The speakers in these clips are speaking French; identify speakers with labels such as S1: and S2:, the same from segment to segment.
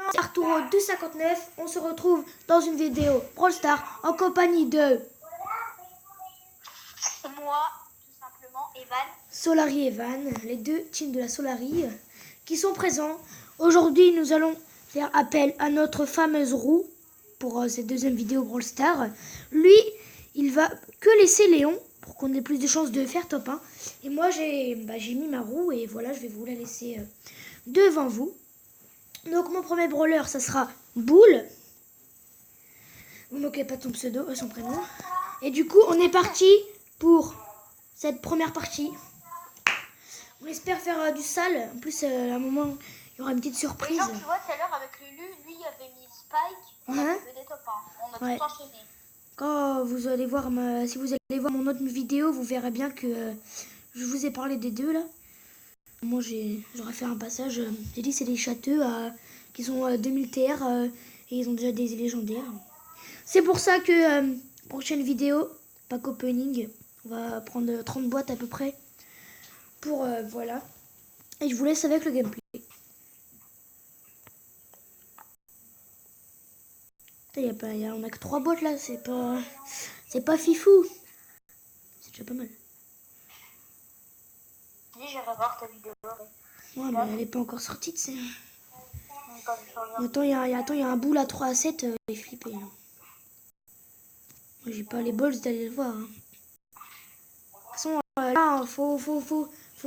S1: C'est Arturo 259. On se retrouve dans une vidéo Brawl Stars en compagnie de
S2: moi, tout simplement, Evan.
S1: Solari et Evan, les deux teams de la Solari qui sont présents. Aujourd'hui, nous allons faire appel à notre fameuse roue pour cette deuxième vidéo Brawl Stars. Lui, il va que laisser Léon pour qu'on ait plus de chances de faire top 1. Et moi, j'ai mis ma roue et voilà, je vais vous la laisser devant vous. Donc, mon premier brawler, ça sera Boule. Vous ne moquez pas de son pseudo, son prénom. Et du coup, on est parti pour cette première partie. On espère faire du sale. En plus, à un moment, il y aura une petite surprise.
S2: Genre, tu vois, tout à l'heure, avec Lulu, lui, il avait mis Spike. On a fait des top 1. On a tout enchaîné.
S1: Quand vous allez voir si vous allez voir mon autre vidéo, vous verrez bien que je vous ai parlé des deux là. Moi, j'aurais fait un passage. J'ai dit c'est des châteaux qui sont 2000 TR et ils ont déjà des légendaires. C'est pour ça que prochaine vidéo, pack opening, on va prendre 30 boîtes à peu près. Pour voilà. Et je vous laisse avec le gameplay. On a que 3 boîtes là, c'est pas fifou. C'est déjà pas mal.
S2: Dis, j'irai voir ta vidéo.
S1: Ouais, mais elle est pas encore sortie, tu sais. Attends, il y a un boule à 3 à 7, il est flippé. Moi, j'ai pas les balls d'aller le voir. De toute façon, là, faut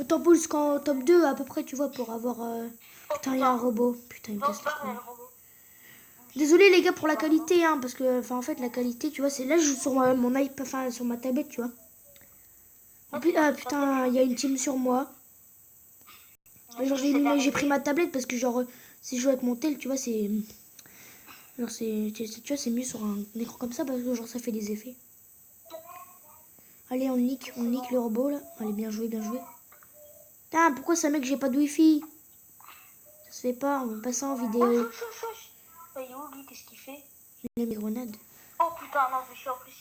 S1: top boule jusqu'en top 2 à peu près, tu vois, pour avoir... Putain, il y a un robot. Putain, il me casse le cou. Désolé les gars pour la qualité, hein, parce que, en fait, la qualité, tu vois, c'est là, je joue sur mon iPad, enfin, sur ma tablette, tu vois. En plus, putain, il y a une team sur moi. Genre, j'ai pris ma tablette parce que, genre, si je joue avec mon tel, tu vois, c'est... Genre, tu vois, c'est mieux sur un écran comme ça parce que, genre, ça fait des effets. Allez, on nique le robot, là. Allez, bien joué, bien joué. Putain, pourquoi ça, mec, j'ai pas de wifi? Ça se fait pas, on va passer en vidéo.
S2: Il est où, lui? Qu'est-ce qu'il fait?
S1: Il a mes grenades.
S2: Oh putain, non, je suis en plus...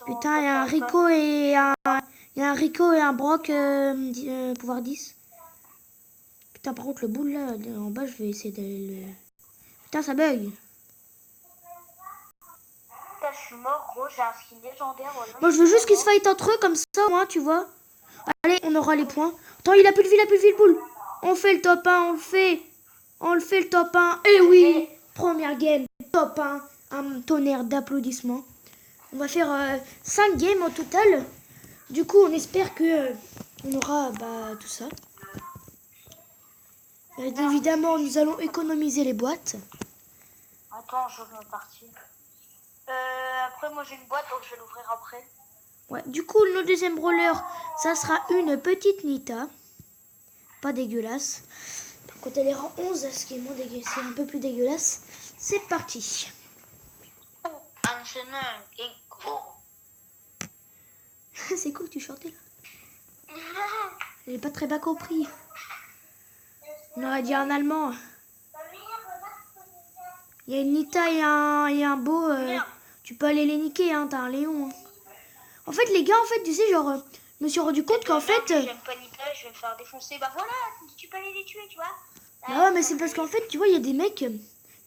S1: Putain, il y a un Rico et un Brock pouvoir 10. Putain, par contre, le boule là, en bas, je vais essayer d'aller le... Putain, ça bug.
S2: Putain, je suis mort, gros, j'ai un skin légendaire.
S1: Moi, je veux juste qu'ils se fight entre eux, comme ça, moi, tu vois. Allez, on aura les points. Attends, il a plus de vie, le boule. On fait le top 1, on le fait le top 1. Et oui, première game, top 1. Un tonnerre d'applaudissements. On va faire 5 games au total. Du coup, on espère que on aura tout ça. Évidemment, nous allons économiser les boîtes.
S2: Attends, je vais partir. Après, moi j'ai une boîte, donc je vais l'ouvrir après.
S1: Ouais, du coup, le deuxième brawler, ça sera une petite Nita. Pas dégueulasse. Par contre, elle est rang 11, ce qui est moins dégueulasse, c'est un peu plus dégueulasse. C'est parti.
S2: Un chemin est gros.
S1: C'est cool que tu chantais là. J'ai pas très bien compris. On aurait dit en allemand. Il y a une Nita et un beau. Tu peux aller les niquer, hein, t'as un Léon. Hein. En fait, les gars, tu sais, genre, je me suis rendu compte qu'en fait.
S2: J'aime pas Nita, je vais me faire défoncer. Bah voilà, tu peux aller les tuer, tu vois.
S1: Bah ouais, mais c'est parce qu'en fait, tu vois, il y a des mecs, il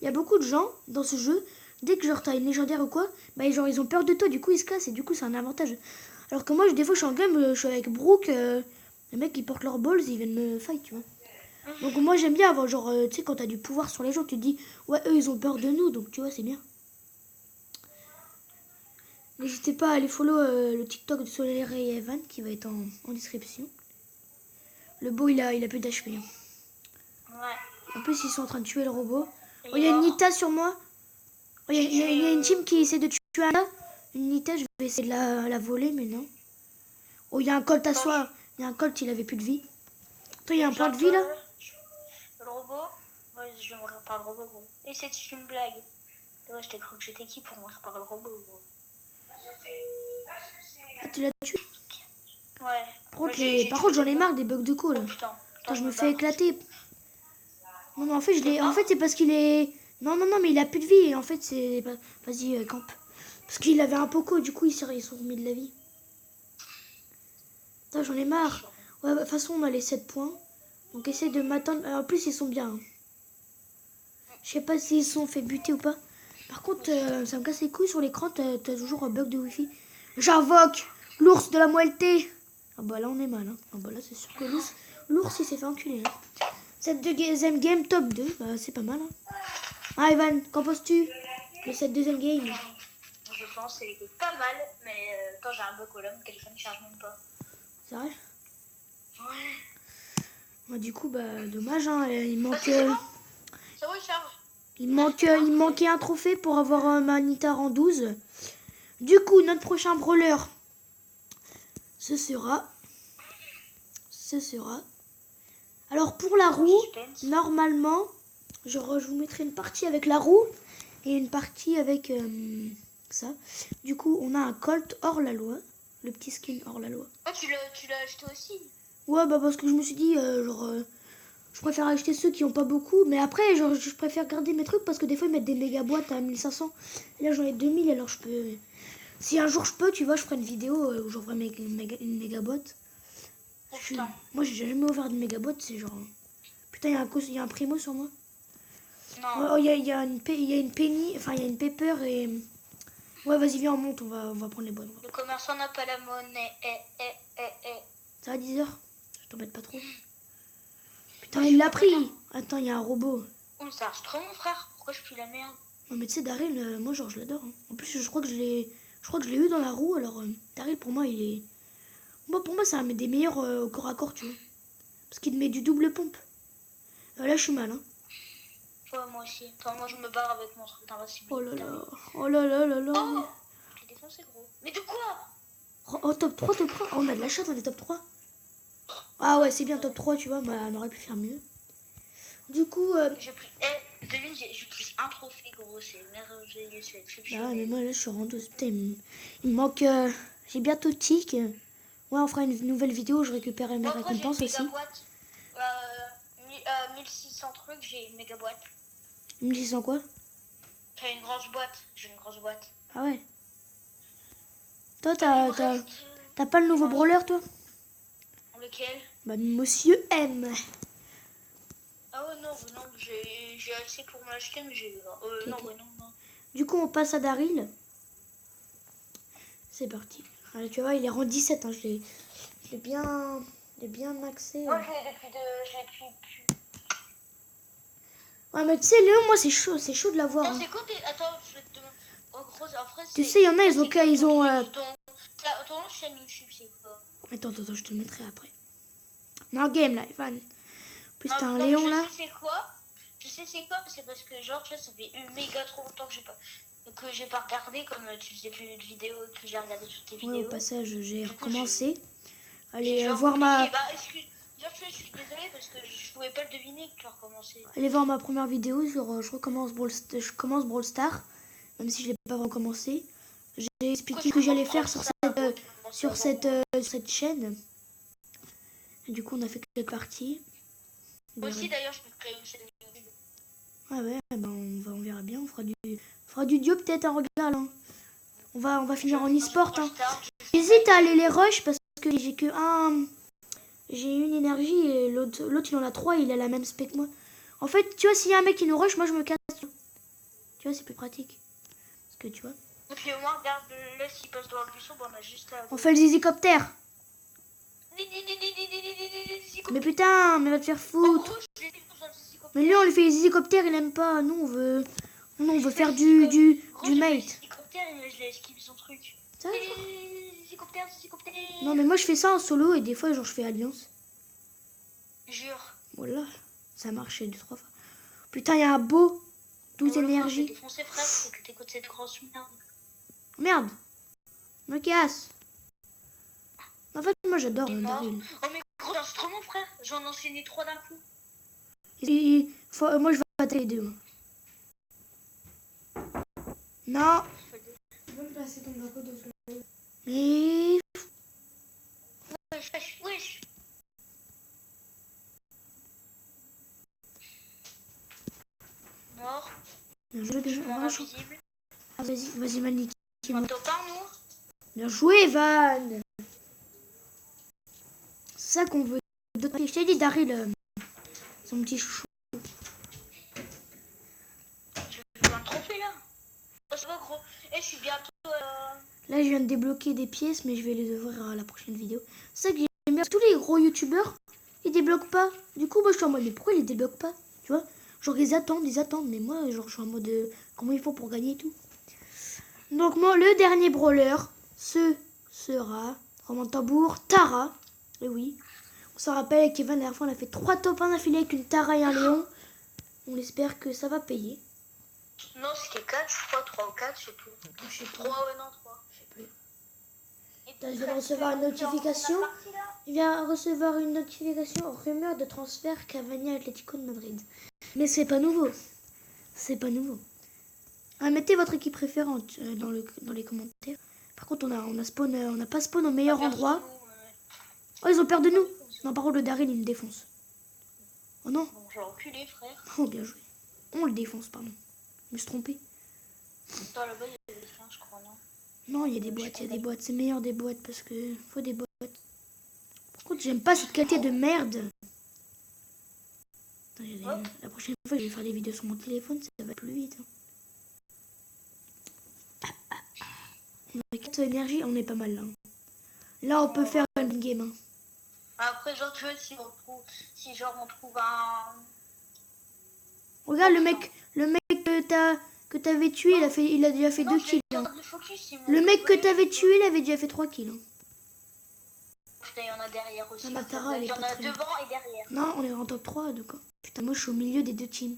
S1: y a beaucoup de gens dans ce jeu. Dès que genre t'as une légendaire ou quoi, bah genre ils ont peur de toi, du coup ils se cassent et du coup c'est un avantage. Alors que moi, des fois, je suis en game, je suis avec Brooke, les mecs ils portent leurs balls, ils viennent me fight, tu vois. Donc moi j'aime bien avoir genre, tu sais, quand t'as du pouvoir sur les gens, tu te dis, ouais, eux ils ont peur de nous, donc tu vois, c'est bien. N'hésitez pas à aller follow le TikTok de Solari et Evan qui va être en description. Le beau il a plus d'HP. Hein.
S2: Ouais.
S1: En plus ils sont en train de tuer le robot. Oh, il y a une Nita sur moi. Oh, il y a une team qui essaie de tuer Anna. Une Nita, je vais essayer de la voler, mais non. Oh, il y a un Colt à soi. Il y a un Colt, il avait plus de vie. Attends, il y a un point de vie là.
S2: Le robot. Moi, je vais mourir par le robot, gros. Et c'est une blague. Ouais, je t'ai cru que j'étais qui pour mourir par le robot, gros.
S1: Ah, tu l'as tué?
S2: Ouais.
S1: Par contre, j'en ai marre des bugs de call. Oh, putain, je me fais éclater. Non, mais en fait, c'est parce qu'il est... Non, mais il a plus de vie. Et en fait, c'est... Vas-y, camp. Parce qu'il avait un poco, du coup, ils sont remis de la vie. Putain, j'en ai marre. Ouais, de toute façon, on a les 7 points. Donc, essaye de m'attendre. En plus, ils sont bien. Hein. Je sais pas s'ils se sont fait buter ou pas. Par contre, ça me casse les couilles sur l'écran, t'as toujours un bug de wifi. J'invoque l'ours de la moelleté. Ah bah là on est mal. Hein. Ah bah là c'est sûr que l'ours il s'est fait enculer. Hein. Cette deuxième game top 2, bah c'est pas mal. Hein. Ah Ivan, qu'en penses-tu de cette deuxième game?
S2: Je pense qu'elle était pas mal, mais quand j'ai un bug au mon téléphone ne charge même pas.
S1: C'est vrai?
S2: Ouais.
S1: Bah, du coup, bah dommage, hein, il manque...
S2: C'est bon. Ça va, il charge.
S1: Il manquait un trophée pour avoir un Manitar en 12. Du coup, notre prochain brawler, ce sera... Alors, pour la roue, normalement, je vous mettrai une partie avec la roue et une partie avec ça. Du coup, on a un Colt hors la loi. Le petit skin hors la loi.
S2: Oh, tu l'as acheté aussi?
S1: Ouais, bah parce que je me suis dit, je préfère acheter ceux qui ont pas beaucoup. Mais après, genre, je préfère garder mes trucs parce que des fois, ils mettent des méga boîtes à 1500. Et là, j'en ai 2000, alors je peux... Si un jour je peux, tu vois, je ferai une vidéo où j'ouvre une méga boîte.
S2: Oh, putain.
S1: Moi, j'ai jamais ouvert une méga boîte, c'est genre... Putain, il y a un primo sur moi.
S2: Non.
S1: Oh, il y a une penny, enfin, il y a une pepper et... Ouais, vas-y, viens, on monte, on va prendre les bonnes.
S2: Le commerçant n'a pas la monnaie.
S1: Ça va, 10 heures? Je t'embête pas trop. Putain, il l'a pris. Attends, il y a un robot.
S2: Oh, ça marche trop, mon frère. Pourquoi je pue la merde?
S1: Non, mais tu sais, Daryl, moi, genre, je l'adore. Hein. En plus, je crois que je l'ai eu dans la roue, alors... Daryl, pour moi, il est... Pour moi, c'est un des meilleurs au corps à corps, tu vois. Parce qu'il te met du double pompe. Là, je suis mal, hein.
S2: Ouais, moi aussi. Attends, moi, je me barre avec mon truc d'invincibilité.
S1: Oh là là. Oh là là là là.
S2: Oh, tu l'as défoncé, gros. Mais de quoi?
S1: Oh, top 3, top 3. Oh, on a de la chance, on est top 3. Ah ouais, c'est bien top 3, tu vois. Bah, on aurait pu faire mieux. Du coup...
S2: devine, j'ai pris un trophée, gros. C'est merveilleux, c'est exceptionnel.
S1: Ah ouais, mais moi, là, je suis rendu... Putain, il me manque... J'ai bientôt tic. Ouais, on fera une nouvelle vidéo où je récupère mes récompenses aussi.
S2: 1600 trucs, j'ai une méga boîte.
S1: 1600 quoi?
S2: J'ai une grosse boîte.
S1: Ah ouais. Toi, t'as pas le nouveau brawler, toi?
S2: Lequel?
S1: Bah, Monsieur M.
S2: Ah ouais, non, j'ai assez pour m'acheter, mais j'ai... non.
S1: Du coup, on passe à Daryl. C'est parti. Alors, tu vois, il est rang 17. Hein, je l'ai bien maxé.
S2: Moi, je l'ai depuis...
S1: Ouais, mais tu sais, Léon, moi, c'est chaud de l'avoir.
S2: Non,
S1: Hein.
S2: c'est quoi Attends, je vais te demander... En gros, après,
S1: tu sais, il y en a, ils ont...
S2: Ton chaîne YouTube, c'est quoi?
S1: Attends, je te le mettrai après. Non, game, là, Evan. Plus, t'as un
S2: non,
S1: Léon, là.
S2: Je sais c'est quoi, c'est parce que, genre, tu vois, ça fait méga trop longtemps que j'ai pas regardé, comme tu faisais plus de vidéos, que j'ai regardé toutes tes vidéos.
S1: Ouais, au passage, j'ai recommencé.
S2: Allez,
S1: voir ma...
S2: je suis désolée parce que je pouvais pas le deviner que tu as recommencé.
S1: Allez voir ma première vidéo, je commence Brawl Stars, même si je l'ai pas recommencé. J'ai expliqué que j'allais faire sur cette chaîne. Et du coup, on a fait quelques parties.
S2: Moi aussi, d'ailleurs, je peux créer une chaîne YouTube.
S1: Ah ouais, ben on verra bien, on fera du duo peut-être, un regard. Hein. On va finir en e-sport. Hein. J'hésite à aller les rush parce que j'ai que un... J'ai une énergie et l'autre il en a 3, il a la même spec que moi. En fait, tu vois, s'il y a un mec qui nous rush, moi je me casse. Tu vois, c'est plus pratique. Parce que tu vois.
S2: Et puis au moins, regarde, là, s'il passe dans le buisson, on a juste à...
S1: On fait le zizicoptère. Mais putain, mais va te faire foutre. Mais lui, on lui fait les zizicoptères, il aime pas. Nous, on veut faire du mate. Ça, non, mais moi, je fais ça en solo et des fois, genre, je fais alliance.
S2: Jure.
S1: Voilà, ça a marché 2-3 fois. Putain, il y a un beau 12 énergie.
S2: Défoncé, frère, c'est que t'écoutes cette grosse merde.
S1: Merde, me casse. En fait, moi, j'adore Daryl.
S2: Oh, mais gros instrument, frère. J'en ai enchaîné 3 d'un coup.
S1: Moi, je vais battre les deux. Non. Mais...
S2: Wesh. Mort.
S1: Bien joué, bien joué. Ah, vas-y, Malik.
S2: On t'entend, nous?
S1: Bien joué, Van. C'est ça qu'on veut. Je t'ai dit, Daryl, son petit chouchou.
S2: bien. Oh, c'est pas gros. Et je suis bientôt...
S1: Là, je viens de débloquer des pièces, mais je vais les ouvrir à la prochaine vidéo. C'est ça que j'aime bien. Tous les gros youtubeurs, ils débloquent pas. Du coup, moi, je suis en mode, mais pourquoi ils les débloquent pas? Tu vois? Genre, ils attendent. Mais moi, genre, je suis en mode, comment il faut pour gagner et tout. Donc, moi, le dernier brawler, ce sera, Roman Tambour, Tara. Et oui, on s'en rappelle, avec Evan, la dernière fois, on a fait 3 top 1 d'affilée avec une Tara et un Léon. On espère que ça va payer.
S2: Non, c'était 4, je crois, 3 ou 4, je sais plus.
S1: Je sais plus.
S2: 3, ouais, non, 3.
S1: Je sais plus.
S2: Et
S1: Je viens de recevoir une notification. Il vient recevoir une notification rumeur de transfert Cavani à Atlético de Madrid. Mais c'est pas nouveau. C'est pas nouveau. Ah, mettez votre équipe préférente dans les commentaires. Par contre, on n'a pas spawn au meilleur endroit. Oh, ils ont peur de nous. Non, par contre, le Daryl, il me défonce. Oh non.
S2: Bon, j'ai enculé, frère.
S1: Oh, bien joué. On le défonce, pardon. Je me suis trompé.
S2: Dans le bas, il y a des fins, je crois, non?
S1: Non, il y a des boîtes. C'est meilleur des boîtes parce que faut des boîtes. Par contre, j'aime pas cette qualité de merde. Attends, la prochaine fois, je vais faire des vidéos sur mon téléphone, ça va plus vite. On a 4 énergie, on est pas mal là. Là, on peut faire une game. Hein.
S2: Après, genre, tu vois, si on trouve un...
S1: Regarde, le mec que t'avais tué, il a déjà fait 2 kills. Hein. Le mec que t'avais tué, il avait déjà fait 3 kills. Hein.
S2: Putain, il y en a derrière aussi.
S1: Ah, Tara,
S2: Il y en a devant et derrière.
S1: Non, on est en top 3, d'accord. Putain, moi, je suis au milieu des 2 teams.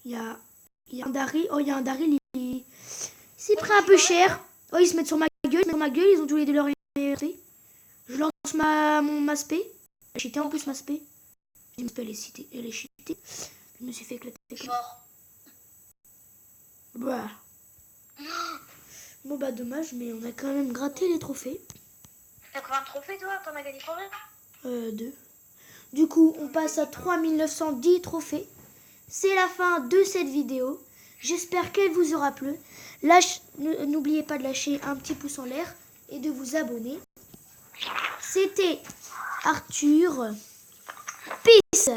S1: Il y a un Daryl. Oh, il y a un Daryl, il s'est pris un peu cher. Oh, ils se mettent sur ma gueule. Ils ont tous les deux leur SP. Je lance ma spé. J'ai cheaté en plus ma spé. Ma spé, elle est cheatée. Je me suis fait éclater. Bah. Bon, bah, dommage, mais on a quand même gratté les trophées.
S2: T'as combien de trophées, toi? T'en as gagné combien?
S1: 2. Du coup, on passe à 3910 trophées. C'est la fin de cette vidéo. J'espère qu'elle vous aura plu. N'oubliez pas de lâcher un petit pouce en l'air et de vous abonner. C'était Arthur. Peace.